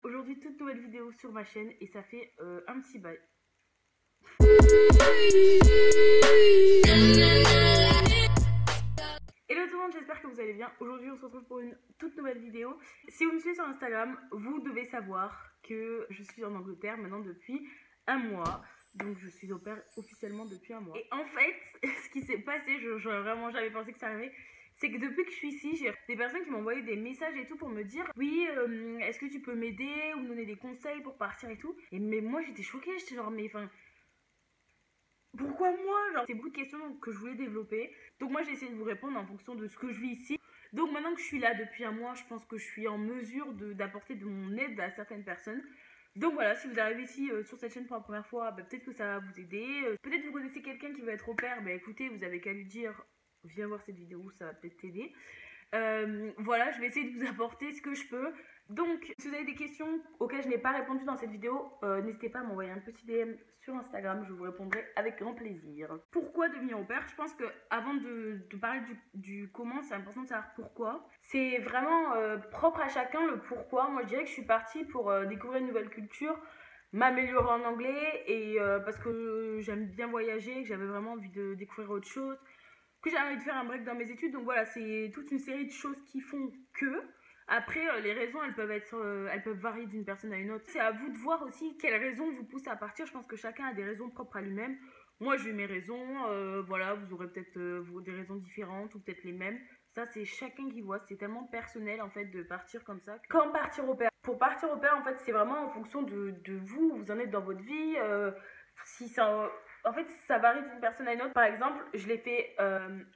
Aujourd'hui, toute nouvelle vidéo sur ma chaîne et ça fait un petit bail. Hello tout le monde, j'espère que vous allez bien. Aujourd'hui, on se retrouve pour une toute nouvelle vidéo. Si vous me suivez sur Instagram, vous devez savoir que je suis en Angleterre maintenant depuis un mois. Donc je suis au pair officiellement depuis un mois. Et en fait, ce qui s'est passé, j'aurais vraiment jamais pensé que ça arrivait. C'est que depuis que je suis ici, j'ai des personnes qui m'ont envoyé des messages et tout pour me dire oui, est-ce que tu peux m'aider ou me donner des conseils pour partir et tout. Et mais moi j'étais choquée, j'étais genre mais enfin pourquoi moi? Genre c'est beaucoup de questions que je voulais développer. Donc moi j'ai essayé de vous répondre en fonction de ce que je vis ici. Donc maintenant que je suis là depuis un mois, je pense que je suis en mesure d'apporter de mon aide à certaines personnes. Donc voilà, si vous arrivez ici sur cette chaîne pour la première fois, bah, peut-être que ça va vous aider. Peut-être vous connaissez quelqu'un qui veut être au pair, bah écoutez, vous avez qu'à lui dire viens voir cette vidéo, ça va peut-être t'aider. Voilà, je vais essayer de vous apporter ce que je peux. Donc, si vous avez des questions auxquelles je n'ai pas répondu dans cette vidéo, n'hésitez pas à m'envoyer un petit DM sur Instagram, je vous répondrai avec grand plaisir. Pourquoi devenir au pair? Je pense que avant de parler du comment, c'est important de savoir pourquoi. C'est vraiment propre à chacun le pourquoi. Moi, je dirais que je suis partie pour découvrir une nouvelle culture, m'améliorer en anglais et parce que j'aime bien voyager, que j'avais vraiment envie de découvrir autre chose, que j'ai envie de faire un break dans mes études. Donc voilà, c'est toute une série de choses qui font que. Après, les raisons, elles peuvent varier d'une personne à une autre. C'est à vous de voir aussi quelles raisons vous poussent à partir. Je pense que chacun a des raisons propres à lui-même. Moi, j'ai eu mes raisons. Voilà, vous aurez peut-être des raisons différentes ou peut-être les mêmes. Ça, c'est chacun qui voit. C'est tellement personnel, en fait, de partir comme ça. Quand partir au pair? Pour partir au pair, en fait, c'est vraiment en fonction de vous. Où vous en êtes dans votre vie. Si ça... En fait, ça varie d'une personne à une autre. Par exemple, je l'ai fait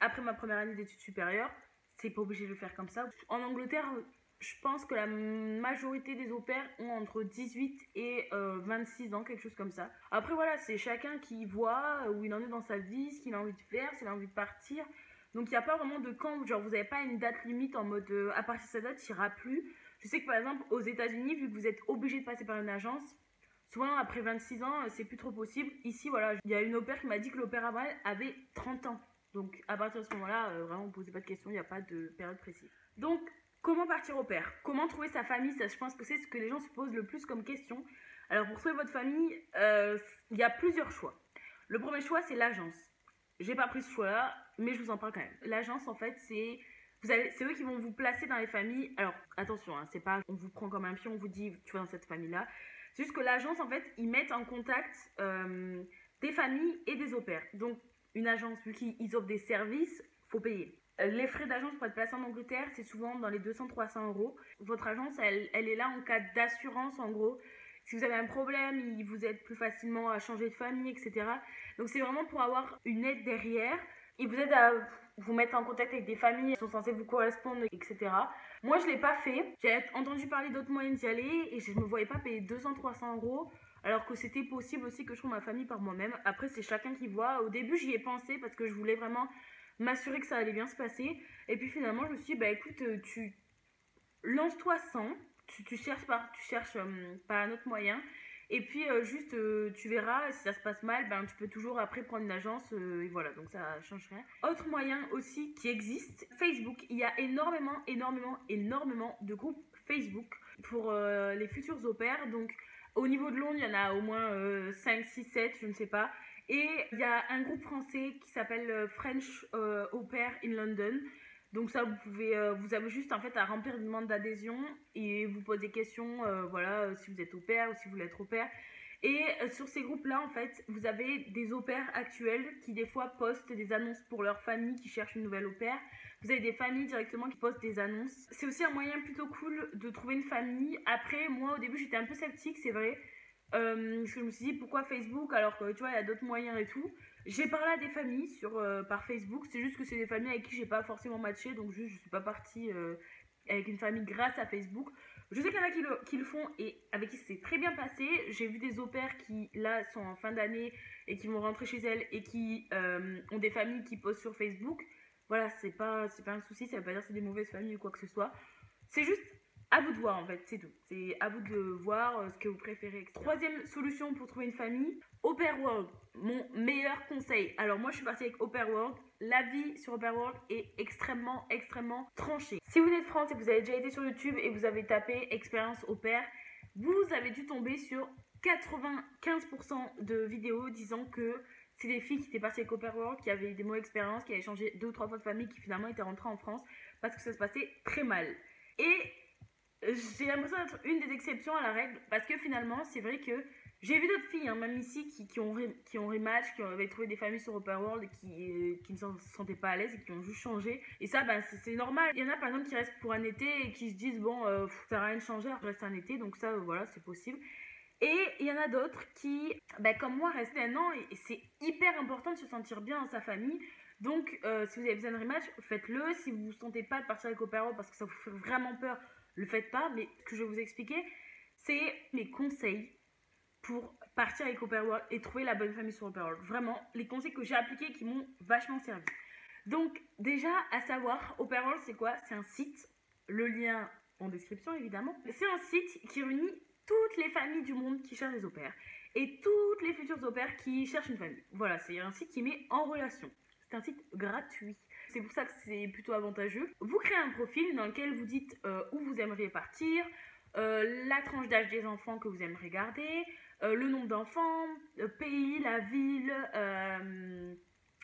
après ma première année d'études supérieures. C'est pas obligé de le faire comme ça. En Angleterre, je pense que la majorité des au pairs ont entre 18 et 26 ans, quelque chose comme ça. Après, voilà, c'est chacun qui voit où il en est dans sa vie, ce qu'il a envie de faire, s'il a envie de partir. Donc, il n'y a pas vraiment de camp. Genre, vous n'avez pas une date limite en mode à partir de cette date, il n'y aura plus. Je sais que par exemple, aux États-Unis, vu que vous êtes obligé de passer par une agence, souvent, après 26 ans, c'est plus trop possible. Ici, voilà, il y a une au pair qui m'a dit que l'au pair avant elle avait 30 ans. Donc, à partir de ce moment-là, vraiment, ne posez pas de questions, il n'y a pas de période précise. Donc, comment partir au pair? Comment trouver sa famille? Ça, je pense que c'est ce que les gens se posent le plus comme question. Alors, pour trouver votre famille, il y a plusieurs choix. Le premier choix, c'est l'agence. J'ai pas pris ce choix-là, mais je vous en parle quand même. L'agence, en fait, c'est eux qui vont vous placer dans les familles. Alors, attention, hein, c'est pas on vous prend comme un pion, on vous dit tu vas dans cette famille-là. C'est juste que l'agence, en fait, ils mettent en contact des familles et des au pairs. Donc, une agence, vu qu'ils offrent des services, faut payer. Les frais d'agence pour être placé en Angleterre, c'est souvent dans les 200-300 euros. Votre agence, elle est là en cas d'assurance, en gros. Si vous avez un problème, ils vous aident plus facilement à changer de famille, etc. Donc, c'est vraiment pour avoir une aide derrière. Ils vous aident à vous mettre en contact avec des familles qui sont censées vous correspondre, etc. Moi, je ne l'ai pas fait. J'avais entendu parler d'autres moyens d'y aller et je ne me voyais pas payer 200-300 euros alors que c'était possible aussi que je trouve ma famille par moi-même. Après, c'est chacun qui voit. Au début, j'y ai pensé parce que je voulais vraiment m'assurer que ça allait bien se passer. Et puis finalement, je me suis dit, bah écoute, tu lance-toi sans, tu cherches par un autre moyen. Et puis juste tu verras, si ça se passe mal, ben, tu peux toujours après prendre une agence et voilà, donc ça change rien. Autre moyen aussi qui existe, Facebook. Il y a énormément de groupes Facebook pour les futurs au pairs. Donc au niveau de Londres, il y en a au moins 5, 6, 7, je ne sais pas. Et il y a un groupe français qui s'appelle French Au Pair in London. Donc ça, vous avez juste en fait à remplir une demande d'adhésion et vous posez des questions, voilà, si vous êtes au pair ou si vous voulez être au pair. Et sur ces groupes-là, en fait, vous avez des au pairs actuels qui des fois postent des annonces pour leur famille qui cherche une nouvelle au pair. Vous avez des familles directement qui postent des annonces. C'est aussi un moyen plutôt cool de trouver une famille. Après, moi au début j'étais un peu sceptique, c'est vrai. Parce que je me suis dit pourquoi Facebook alors que tu vois il y a d'autres moyens et tout. J'ai parlé à des familles par Facebook, c'est juste que c'est des familles avec qui j'ai pas forcément matché, donc juste je suis pas partie avec une famille grâce à Facebook. Je sais qu'il y en a qui le font et avec qui c'est très bien passé. J'ai vu des au pairs qui là sont en fin d'année et qui vont rentrer chez elles et qui ont des familles qui postent sur Facebook. Voilà, c'est pas un souci, ça veut pas dire que c'est des mauvaises familles ou quoi que ce soit. C'est juste à vous de voir en fait, c'est tout. C'est à vous de voir ce que vous préférez, etc. Troisième solution pour trouver une famille, Au Pair World. Mon meilleur conseil. Alors moi je suis partie avec Au Pair World. La vie sur Au Pair World est extrêmement tranchée. Si vous êtes de France et que vous avez déjà été sur YouTube et vous avez tapé expérience au pair, vous avez dû tomber sur 95% de vidéos disant que c'est des filles qui étaient parties avec Au Pair World, qui avaient eu des mauvaises expériences, qui avaient changé 2 ou 3 fois de famille, qui finalement étaient rentrées en France parce que ça se passait très mal. Et j'ai l'impression d'être une des exceptions à la règle parce que finalement, c'est vrai que j'ai vu d'autres filles, hein, même ici, qui ont rematch, qui avaient trouvé des familles sur Au Pair World et qui ne se sentaient pas à l'aise et qui ont juste changé. Et ça, ben, c'est normal. Il y en a par exemple qui restent pour un été et qui se disent bon, ça sert à rien de changer, je reste un été, donc ça, voilà, c'est possible. Et il y en a d'autres qui, bah, comme moi, restent un an et c'est hyper important de se sentir bien dans sa famille. Donc, si vous avez besoin de rematch, faites-le. Si vous ne vous sentez pas de partir avec Au Pair World parce que ça vous fait vraiment peur, le faites pas. Mais ce que je vais vous expliquer, c'est mes conseils pour partir avec Au Pair World et trouver la bonne famille sur Au Pair World. Vraiment, les conseils que j'ai appliqués qui m'ont vachement servi. Donc, déjà, à savoir, Au Pair World, c'est quoi? C'est un site, le lien en description évidemment. C'est un site qui réunit toutes les familles du monde qui cherchent des au pairs et toutes les futurs au pairs qui cherchent une famille. Voilà, c'est un site qui met en relation. C'est un site gratuit. C'est pour ça que c'est plutôt avantageux. Vous créez un profil dans lequel vous dites où vous aimeriez partir, la tranche d'âge des enfants que vous aimeriez garder, le nombre d'enfants, le pays, la ville.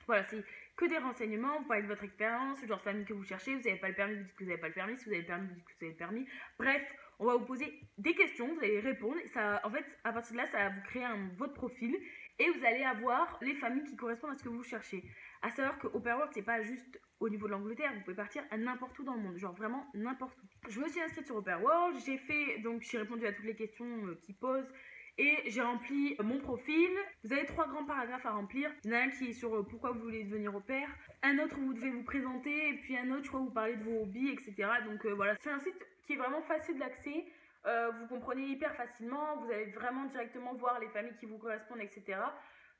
Voilà, c'est que des renseignements. Vous parlez de votre expérience, le genre de famille que vous cherchez. Vous n'avez pas le permis, vous dites que vous n'avez pas le permis. Si vous avez le permis, vous dites que vous avez le permis. Bref, on va vous poser des questions, vous allez répondre. Ça, en fait, à partir de là, ça va vous créer votre profil et vous allez avoir les familles qui correspondent à ce que vous cherchez. À savoir que Au Pair World, c'est pas juste au niveau de l'Angleterre, vous pouvez partir à n'importe où dans le monde, genre vraiment n'importe où. Je me suis inscrite sur Au Pair World, j'ai répondu à toutes les questions qu'ils posent. Et j'ai rempli mon profil. Vous avez 3 grands paragraphes à remplir. Il y en a un qui est sur pourquoi vous voulez devenir au pair. Un autre où vous devez vous présenter. Et puis un autre, je crois, où vous parlez de vos hobbies, etc. Donc voilà, c'est un site qui est vraiment facile d'accès. Vous comprenez hyper facilement. Vous allez vraiment directement voir les familles qui vous correspondent, etc.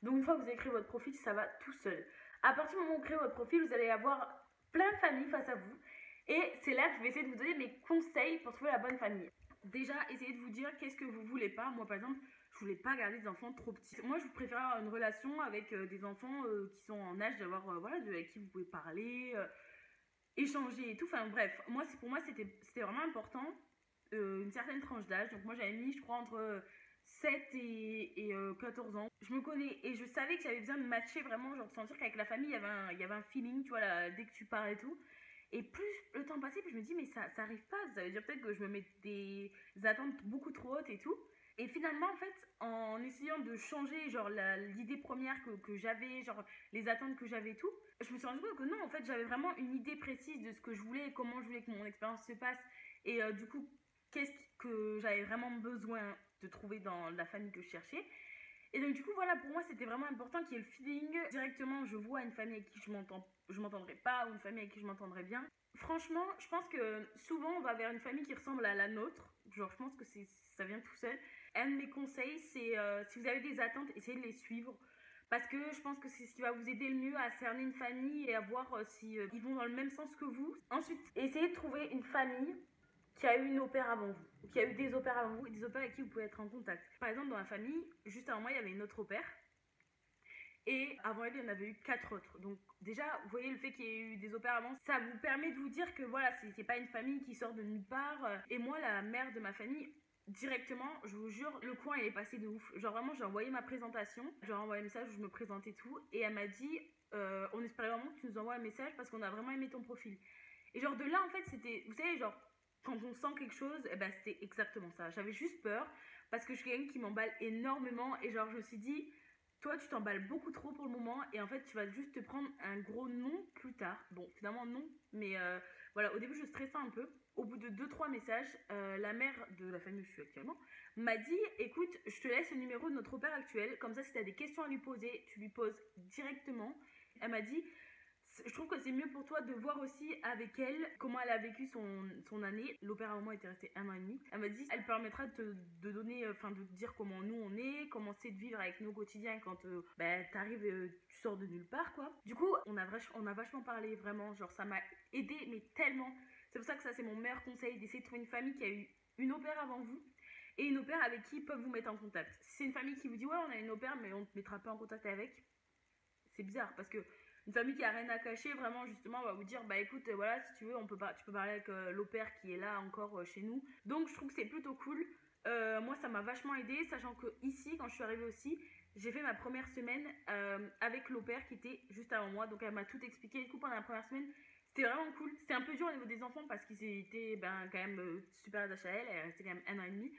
Donc une fois que vous avez créé votre profil, ça va tout seul. À partir du moment où vous créez votre profil, vous allez avoir plein de familles face à vous. Et c'est là que je vais essayer de vous donner mes conseils pour trouver la bonne famille. Déjà, essayez de vous dire qu'est-ce que vous voulez pas. Moi, par exemple, je voulais pas garder des enfants trop petits. Moi, je préfère avoir une relation avec des enfants qui sont en âge d'avoir, voilà, avec qui vous pouvez parler, échanger et tout. Enfin, bref, pour moi, c'était vraiment important, une certaine tranche d'âge. Donc, moi, j'avais mis, je crois, entre 7 et 14 ans. Je me connais et je savais que j'avais besoin de matcher vraiment, genre de sentir qu'avec la famille, il y avait un feeling, tu vois, là, dès que tu parles et tout. Et plus le temps passait, plus je me dis, mais ça arrive pas. Ça veut dire peut-être que je me mets des attentes beaucoup trop hautes et tout. Et finalement, en fait, en essayant de changer, genre, l'idée première que j'avais, genre, les attentes que j'avais et tout, je me suis rendu compte que non, en fait, j'avais vraiment une idée précise de ce que je voulais et comment je voulais que mon expérience se passe. Et du coup, qu'est-ce que j'avais vraiment besoin de trouver dans la famille que je cherchais. Et donc du coup voilà, pour moi c'était vraiment important qu'il y ait le feeling. Directement je vois une famille avec qui je m'entendrai pas ou une famille avec qui je m'entendrai bien. Franchement, je pense que souvent on va vers une famille qui ressemble à la nôtre. Genre je pense que ça vient tout seul. Un de mes conseils c'est si vous avez des attentes, essayez de les suivre. Parce que je pense que c'est ce qui va vous aider le mieux à cerner une famille et à voir si ils vont dans le même sens que vous. Ensuite, essayez de trouver une famille qui a eu une opère avant vous, qui a eu des opères avant vous et des opères avec qui vous pouvez être en contact. Par exemple, dans ma famille, juste avant moi, il y avait une autre opère. Et avant elle, il y en avait eu 4 autres. Donc déjà, vous voyez le fait qu'il y ait eu des opères avant, ça vous permet de vous dire que voilà, c'est pas une famille qui sort de nulle part. Et moi, la mère de ma famille, directement, je vous jure, le coin il est passé de ouf. Genre vraiment, j'ai envoyé ma présentation, j'ai envoyé un message où je me présentais tout. Et elle m'a dit, on espérait vraiment que tu nous envoies un message parce qu'on a vraiment aimé ton profil. Et genre de là, en fait, c'était, vous savez, genre, quand on sent quelque chose, eh ben, c'était exactement ça. J'avais juste peur parce que je suis quelqu'un qui m'emballe énormément et genre je me suis dit, toi tu t'emballes beaucoup trop pour le moment et en fait tu vas juste te prendre un gros non plus tard. Bon, finalement non, mais voilà, au début je stressais un peu. Au bout de 2 3 messages, la mère de la famille où je suis actuellement m'a dit, écoute, je te laisse le numéro de notre opère actuel, comme ça si tu as des questions à lui poser, tu lui poses directement. Elle m'a dit, je trouve que c'est mieux pour toi de voir aussi avec elle comment elle a vécu son année. L'opéra à moi était restée 1 an et demi. Elle m'a dit elle permettra de donner, enfin de te dire comment nous on est, comment c'est de vivre avec nos quotidiens quand t'arrives, tu sors de nulle part quoi. Du coup on a vachement parlé vraiment, genre ça m'a aidé mais tellement. C'est pour ça que ça c'est mon meilleur conseil, d'essayer de trouver une famille qui a eu une opère avant vous et une opère avec qui ils peuvent vous mettre en contact. Si c'est une famille qui vous dit ouais on a une opère mais on ne te mettra pas en contact avec, c'est bizarre parce que une famille qui a rien à cacher, vraiment justement, va vous dire bah écoute, voilà, si tu veux, tu peux parler avec l'opère qui est là encore chez nous. Donc je trouve que c'est plutôt cool. moi ça m'a vachement aidé, sachant que ici, quand je suis arrivée aussi, j'ai fait ma première semaine avec l'au pair qui était juste avant moi, donc elle m'a tout expliqué. Du coup, pendant la première semaine, c'était vraiment cool. C'était un peu dur au niveau des enfants parce qu'ils étaient quand même super attachés à elle. Elle restait quand même 1 an et demi.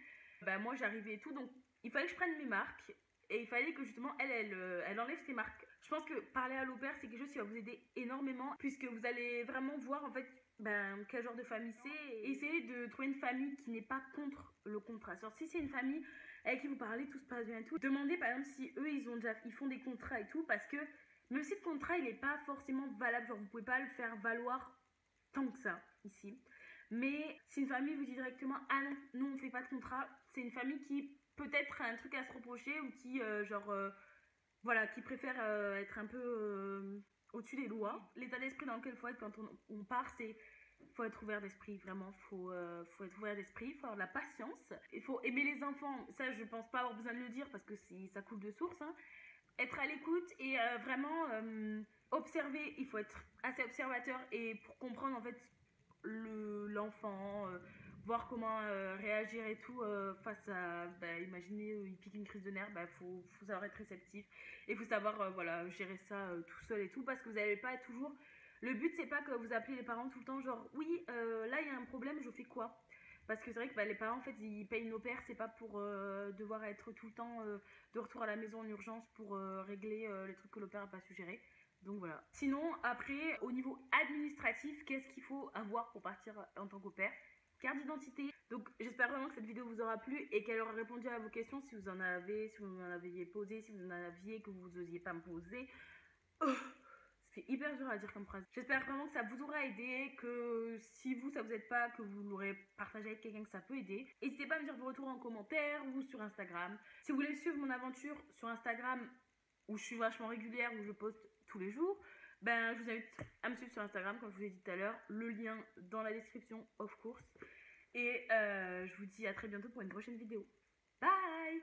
Moi, j'arrivais et tout, donc il fallait que je prenne mes marques et il fallait que justement elle enlève ses marques. Je pense que parler à l'au pair, c'est quelque chose qui va vous aider énormément puisque vous allez vraiment voir en fait quel genre de famille c'est et essayer de trouver une famille qui n'est pas contre le contrat. Alors, si c'est une famille avec qui vous parlez, tout se passe bien et tout, demandez par exemple si eux ils font des contrats et tout, parce que même si le contrat il n'est pas forcément valable, genre vous pouvez pas le faire valoir tant que ça ici, mais si une famille vous dit directement ah non, nous on fait pas de contrat, c'est une famille qui peut-être a un truc à se reprocher ou qui voilà, qui préfère être un peu au-dessus des lois. L'état d'esprit dans lequel il faut être quand on part, c'est faut être ouvert d'esprit, vraiment, faut être ouvert d'esprit, faut avoir de la patience, il faut aimer les enfants, ça je pense pas avoir besoin de le dire parce que ça coule de source, hein. Être à l'écoute et vraiment observer, il faut être assez observateur et pour comprendre en fait l'enfant, voir comment réagir et tout face à, imaginez, il pique une crise de nerfs, faut savoir être réceptif et faut savoir voilà, gérer ça tout seul et tout, parce que vous n'allez pas être toujours... Le but, c'est pas que vous appelez les parents tout le temps, genre, oui, là, il y a un problème, je fais quoi? Parce que c'est vrai que les parents, en fait, ils payent une au pair, c'est pas pour devoir être tout le temps de retour à la maison en urgence pour régler les trucs que l'au pair n'a pas su gérer. Donc voilà. Sinon, après, au niveau administratif, qu'est-ce qu'il faut avoir pour partir en tant qu'au pair? Carte d'identité. Donc j'espère vraiment que cette vidéo vous aura plu et qu'elle aura répondu à vos questions si vous en avez, si vous en aviez posé, si vous en aviez que vous n'osiez pas me poser. C'est hyper dur à dire comme phrase. J'espère vraiment que ça vous aura aidé, que si vous ça vous aide pas, que vous l'aurez partagé avec quelqu'un que ça peut aider. N'hésitez pas à me dire vos retours en commentaire ou sur Instagram. Si vous voulez suivre mon aventure sur Instagram, où je suis vachement régulière, où je poste tous les jours, je vous invite à me suivre sur Instagram, comme je vous l'ai dit tout à l'heure. Le lien dans la description, of course. Et je vous dis à très bientôt pour une prochaine vidéo. Bye!